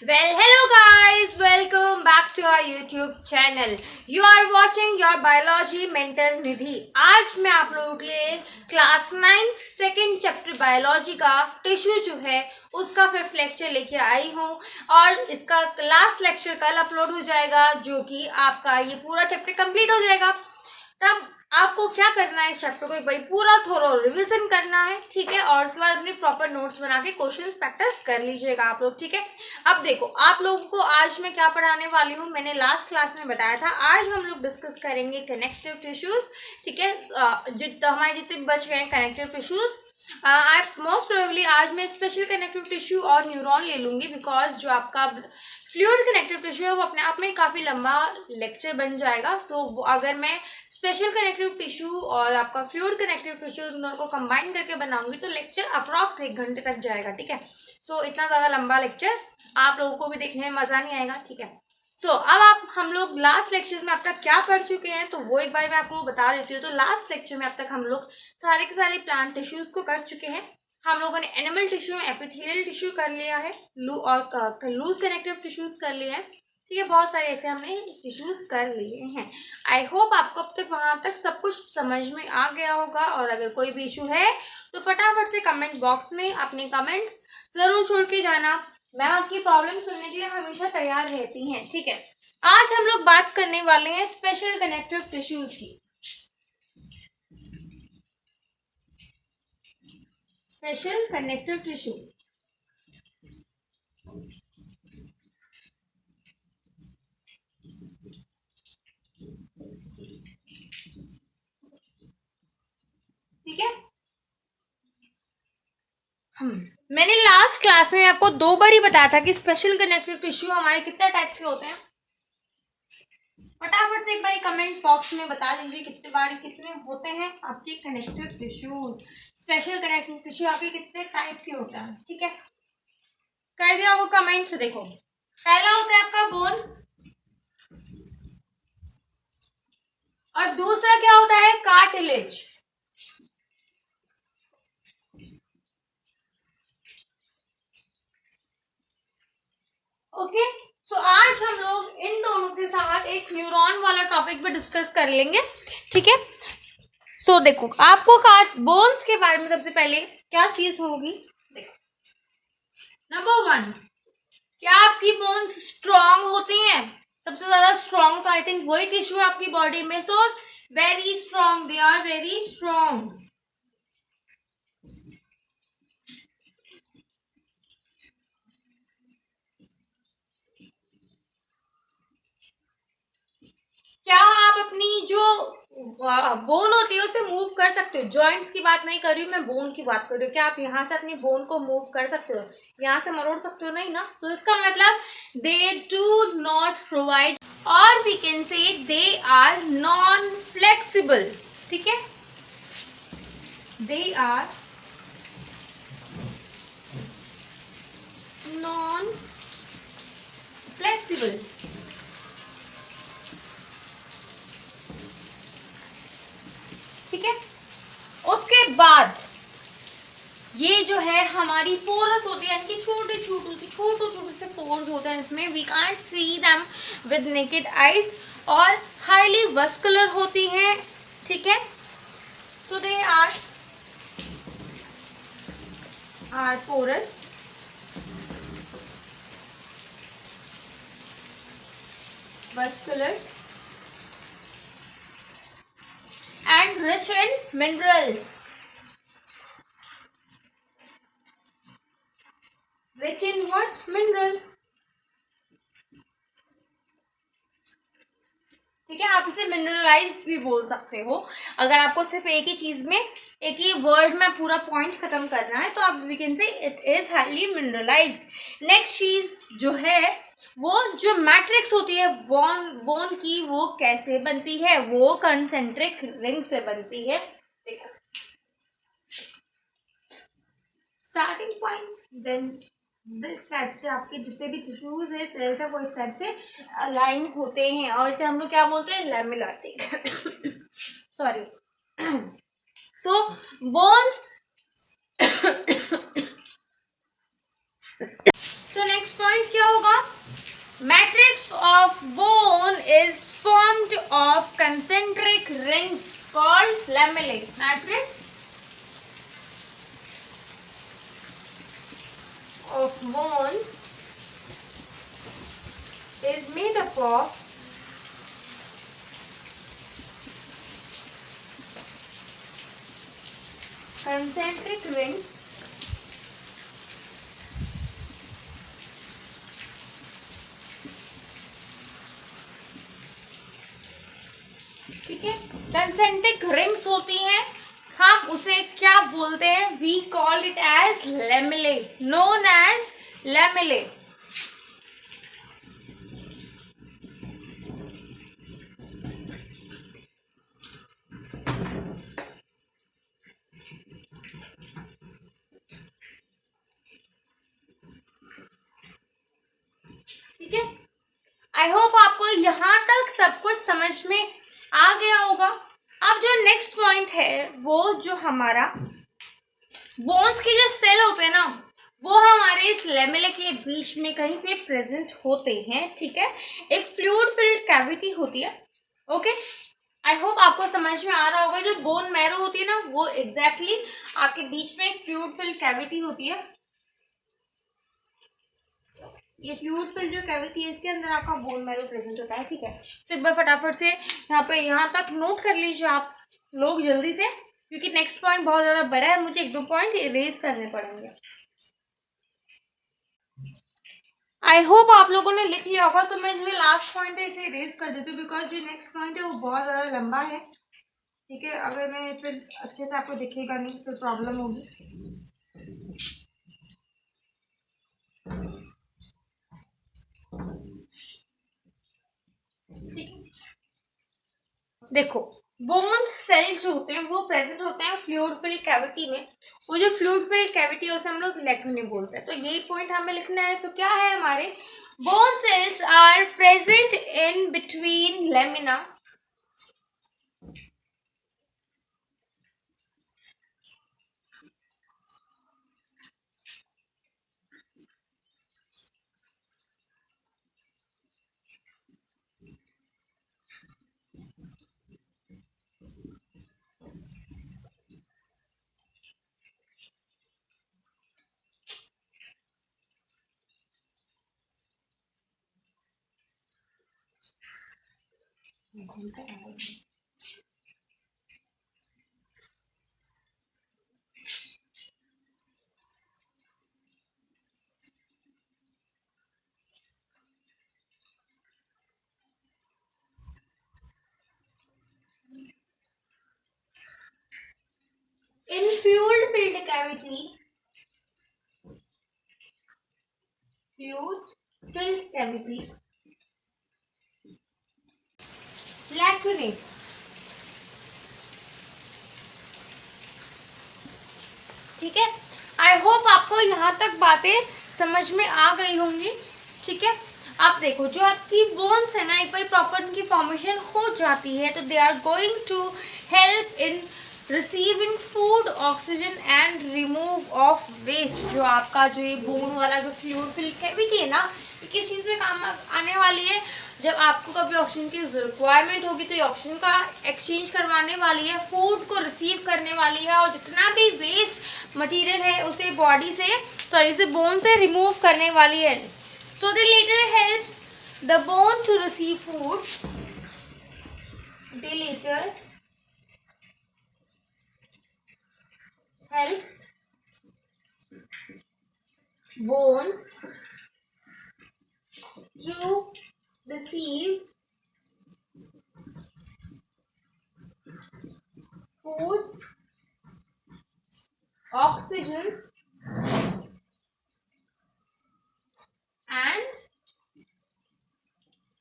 Well, hello guys, welcome back to our YouTube channel. You are watching your biology mentor निधि. आज मैं आप लोगों के लिए class 9th second chapter biology का टिश्यू जो है उसका 5th लेक्चर लेके आई हूँ और इसका लास्ट लेक्चर कल अपलोड हो जाएगा, जो कि आपका ये पूरा चैप्टर कंप्लीट हो जाएगा. तब आपको क्या करना है, इस चैप्टर को एक बार पूरा थोड़ा रिवीजन करना है, ठीक है. और उसके बाद अपनी प्रॉपर नोट्स बना के क्वेश्चंस प्रैक्टिस कर लीजिएगा आप लोग, ठीक है. अब देखो आप लोगों को आज मैं क्या पढ़ाने वाली हूँ, मैंने लास्ट क्लास में बताया था. आज हम लोग डिस्कस करेंगे कनेक्टिव टिश्यूज, ठीक है. हमारे जितने बच गए हैं connective tissues, I most probably आज मैं स्पेशल कनेक्टिव टिश्यू और न्यूरॉन ले लूँगी, बिकॉज जो आपका फ्लूइड कनेक्टिव टिश्यू है वो अपने आप में काफ़ी लंबा लेक्चर बन जाएगा. सो अगर मैं स्पेशल कनेक्टिव टिश्यू और आपका फ्लूइड कनेक्टिव टिश्यू दोनों को कंबाइन करके बनाऊंगी तो लेक्चर अप्रॉक्स 1 घंटे तक जाएगा, ठीक है. सो इतना ज़्यादा लंबा लेक्चर आप लोगों को भी देखने में मज़ा नहीं आएगा, ठीक है. सो अब आप हम लोग लास्ट लेक्चर में अब तक क्या पढ़ चुके हैं तो वो एक बार मैं आपको बता देती हूँ. तो लास्ट लेक्चर में अब तक हम लोग सारे के सारे प्लांट टिश्यूज को कर चुके हैं. हम लोगों ने एनिमल टिश्यू, एपिथेलियल टिश्यू कर लिया है, और लूज कनेक्टिव टिश्यूज कर लिए हैं, ठीक है. बहुत सारे ऐसे हमने टिश्यूज कर लिए हैं. आई होप आपको अब तक वहाँ तक सब कुछ समझ में आ गया होगा. और अगर कोई भी इशू है तो फटाफट से कमेंट बॉक्स में अपने कमेंट्स जरूर छोड़ के जाना. मैम आपकी प्रॉब्लम सुनने के लिए हमेशा तैयार रहती हैं, ठीक है. आज हम लोग बात करने वाले हैं स्पेशल कनेक्टिव टिश्यूज की. स्पेशल कनेक्टिव टिश्यू, ठीक है. मैंने लास्ट क्लास में आपको 2 बार ही बताया था कि स्पेशल कनेक्टिव टिश्यू हमारे कितने टाइप के होते हैं. फटाफट से एक बार कमेंट बॉक्स में बता दीजिए कितने होते हैं आपके connective tissue. Special connective tissue आपके कितने टाइप के होते हैं, ठीक है. कर दिया वो कमेंट से. देखो पहला होता है आपका बोन, और दूसरा क्या होता है, कार्टिलेज. ओके. सो आज हम लोग इन दोनों के साथ एक न्यूरॉन वाला टॉपिक भी डिस्कस कर लेंगे, ठीक है. सो देखो आपको बोन्स के बारे में सबसे पहले क्या चीज होगी. देखो नंबर 1, क्या आपकी बोन्स स्ट्रॉन्ग होती हैं. सबसे ज्यादा स्ट्रॉन्ग तो आई थिंक वही टिश्यू है आपकी बॉडी में. So very strong, they are very strong. क्या आप अपनी जो बोन होती है उसे मूव कर सकते हो. जॉइंट्स की बात नहीं कर रही हूँ मैं, बोन की बात कर रही हूँ. क्या आप यहाँ से अपनी बोन को मूव कर सकते हो, यहाँ से मरोड़ सकते हो, नहीं ना. सो इसका मतलब दे डू नॉट प्रोवाइड, और we can say they are non flexible, ठीक है. दे आर नॉन फ्लेक्सिबल, ठीक है. उसके बाद ये जो है हमारी पोरस होती है, यानी कि छोटे से पोर्स होते हैं इसमें. We can't see them with naked eyes, और हाईली वस्कुलर होती हैं, ठीक है. So they are porous, vascular and rich in minerals. Rich in what? Mineral. ठीक है. आप इसे मिनरलाइज्ड भी बोल सकते हो. अगर आपको सिर्फ एक ही चीज में, एक ही वर्ड में पूरा पॉइंट खत्म करना है तो आप we can say it is highly mineralized. Next चीज जो है वो जो मैट्रिक्स होती है बोन की, वो कैसे बनती है, वो कंसेंट्रिक रिंग से बनती है. देखो स्टार्टिंग पॉइंट, देन इस टाइप से आपके जितने भी टिश्यूज है, सेल्स है, वो इस टाइप से अलाइन होते हैं, और इसे हम लोग क्या बोलते हैं, लैमेलाटिक. Sorry. So bones. So next point क्या होगा? Matrix of bone is formed of concentric rings called lamellae. Matrix of bone is made up of concentric rings ठीक है. कंसेंट्रिक रिंग्स होती हैं, हम उसे क्या बोलते हैं? We call it as lamellae, known as lamellae. ठीक है. आई होप आपको यहाँ तक सब कुछ समझ में आ गया होगा. अब जो नेक्स्ट पॉइंट है वो जो हमारा बोन्स के जो सेल होते हैं ना, वो हमारे इस लेमेले के बीच में कहीं पे प्रेजेंट होते हैं. ठीक है. एक फ्लूइड फिल्ड कैविटी होती है. ओके. आई होप आपको समझ में आ रहा होगा. जो बोन मैरो होती है ना, वो एग्जैक्टली आपके बीच में एक फ्लूइड फिल्ड कैविटी होती है. ये फ्लूइड फिल्ड जो कैविटी है, इसके अंदर आपका बोन मैरो प्रेजेंट होता है. ठीक है. तो एक बार फटाफट से यहाँ तक नोट कर लीजिए आप लोग जल्दी से, क्योंकि नेक्स्ट पॉइंट बहुत ज़्यादा बड़ा है, मुझे एक दो पॉइंट इरेज करने पड़ेंगे. आई होप आप लोगों ने लिख लिया होगा. तो मैं जो लास्ट पॉइंट है इसे इरेज कर देती हूँ, बिकॉज जो नेक्स्ट पॉइंट है वो बहुत ज़्यादा लंबा है. ठीक है. अगर मैं फिर अच्छे से आपको दिखेगा नहीं तो प्रॉब्लम होगी. देखो, बोन्स सेल जो होते हैं वो प्रेजेंट होते हैं फ्लूइड फिल्ड कैविटी में. वो जो फ्लूइड फिल्ड कैविटी है उसे हम लोग इलेक्ट्रोनी बोलते हैं. तो यही पॉइंट हमें लिखना है. तो क्या है हमारे? Bone cells are present in between lamina in fluid filled cavity. Fluid filled cavity lacunae. ठीक है. आई होप आपको यहाँ तक बातें समझ में आ गई होंगी. ठीक है. आप देखो, जो आपकी बोन्स है ना, एक बार प्रॉपर उनकी फॉर्मेशन हो जाती है तो they are going to help in receiving food, oxygen and remove of waste. जो आपका जो ये बोन वाला जो फ्लूइड फिल्ड कैविटी है ना, ये किस चीज़ में काम आने वाली है? जब आपको कभी ऑक्सीजन की रिक्वायरमेंट होगी तो ये ऑक्सीजन का एक्सचेंज करवाने वाली है, फूड को रिसीव करने वाली है, और जितना भी वेस्ट मटेरियल है उसे बॉडी से उसे बोन से रिमूव करने वाली है. So the latter helps the bone to receive food. The latter helps bones to receive food, oxygen and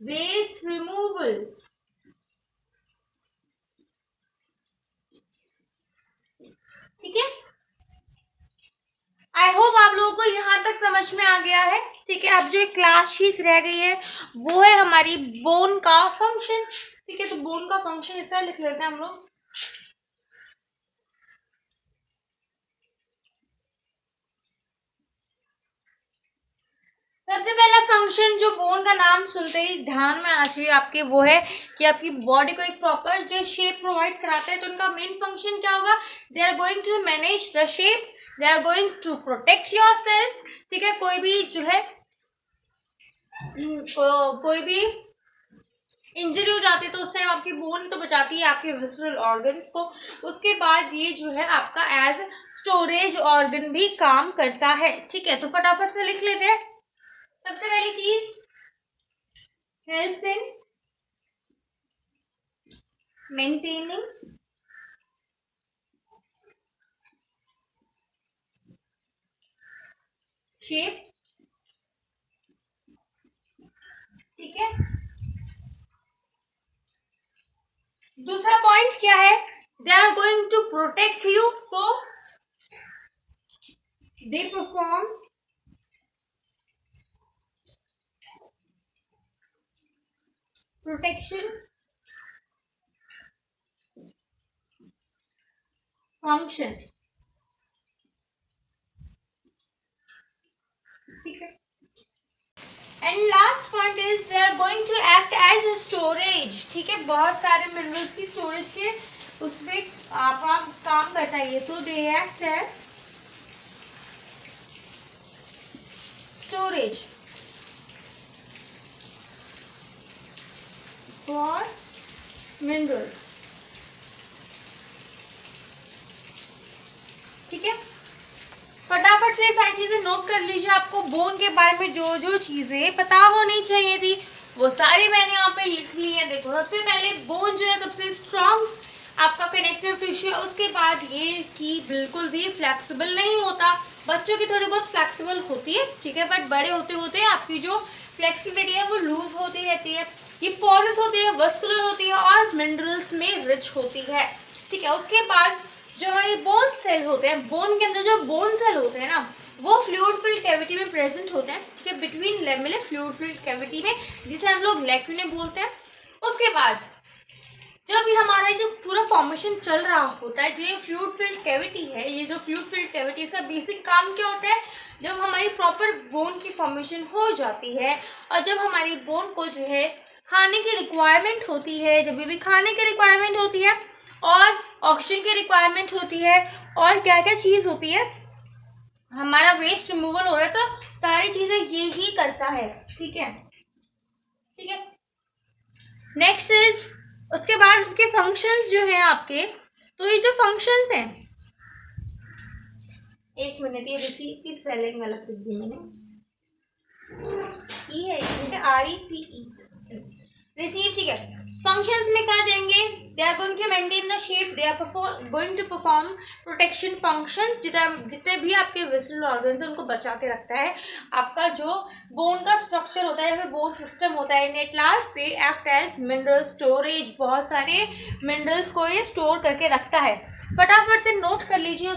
waste removal. ठीक है. आई होप आप लोगों को यहाँ तक समझ में आ गया है. ठीक है. अब जो एक क्लास शीट रह गई है वो है हमारी बोन का फंक्शन. ठीक है. तो बोन का फंक्शन इस तरह लिख लेते हैं हम लोग. सबसे फंक्शन जो बोन का नाम सुनते ही ध्यान में आना चाहिए आपके, वो है कि आपकी बॉडी को एक प्रॉपर जो शेप प्रोवाइड कराता है। तो उनका मेन फंक्शन क्या होगा? They are going to manage the shape, they are going to protect yourself. ठीक है, कोई भी जो है कोई भी इंजरी हो जाती है तो उस टाइम आपकी बोन तो बचाती है आपके विसरल ऑर्गन्स को। उसके बाद ये जो है आपका एज स्टोरेज ऑर्गन भी काम करता है। ठीक है, तो फटाफट से लिख लेते हैं। सबसे पहली चीज, हेल्प्स इन मेंटेनिंग शेप। ठीक है, दूसरा पॉइंट क्या है? They are going to protect you, so they perform protection function. ठीक है, and last point is they are going to act as a storage. ठीक है, बहुत सारे मिनरल्स की स्टोरेज के उसमें आपका काम करता है ये। So they act as storage for minerals. ठीक है, फटाफट से सारी चीजें नोट कर लीजिए। आपको बोन के बारे में जो जो चीजें पता होनी चाहिए थी वो सारी मैंने यहाँ पे लिख ली है। देखो, सबसे पहले बोन जो है सबसे स्ट्रॉन्ग आपका कनेक्टिव टिश्यू है। उसके बाद ये कि बिल्कुल भी फ्लेक्सिबल नहीं होता। बच्चों की थोड़ी बहुत फ्लेक्सिबल होती है, ठीक है, बट बड़े होते होते आपकी जो फ्लेक्सिबिलिटी है वो लूज होती रहती है। ये पोरस होती है, वस्कुलर होती है और मिनरल्स में रिच होती है। ठीक है, उसके बाद जो हमारे बोन सेल होते हैं, बोन के अंदर जो बोन सेल होते हैं ना, वो फ्लूइड फिल्ड कैविटी में प्रेजेंट होते हैं। ठीक है, बिटवीन लेमुले फ्लूइड फिल्ड कैविटी में, जिसे हम लोग लैक्यूने बोलते हैं। उसके बाद जब ये हमारा जो पूरा फॉर्मेशन चल रहा होता है, जो ये फ्लूइड फिल्ड कैविटी है, ये जो फ्लूइड फिल्ड कैविटी, इसका बेसिक काम क्या होता है? जब हमारी प्रॉपर बोन की फॉर्मेशन हो जाती है और जब हमारी बोन को जो है खाने की रिक्वायरमेंट होती है, जब भी खाने की रिक्वायरमेंट होती है और ऑक्सीजन की रिक्वायरमेंट होती है और क्या क्या चीज़ होती है, हमारा वेस्ट रिमूवल हो रहा है, तो सारी चीज़ें ये ही करता है। ठीक है, ठीक है, नेक्स्ट इज उसके बाद उसके फंक्शंस जो हैं आपके, तो ये जो फंक्शंस हैं, एक मिनट, ये रिसीव की स्पेलिंग गलत लिख दी मैंने, ई है, एक मिनट, RECE, रिसीव। ठीक है, फंक्शंस में कहा जाएंगे, they are going to maintain the shape, they are going to perform protection functions. जितने भी आपके विसरल ऑर्गन्स हैं उनको बचा के रखता है। आपका जो बोन का स्ट्रक्चर होता है या फिर बोन सिस्टम होता है, at last they act as mineral storage. बहुत सारे मिनरल्स को ये स्टोर करके रखता है। फटाफट से नोट कर लीजिए।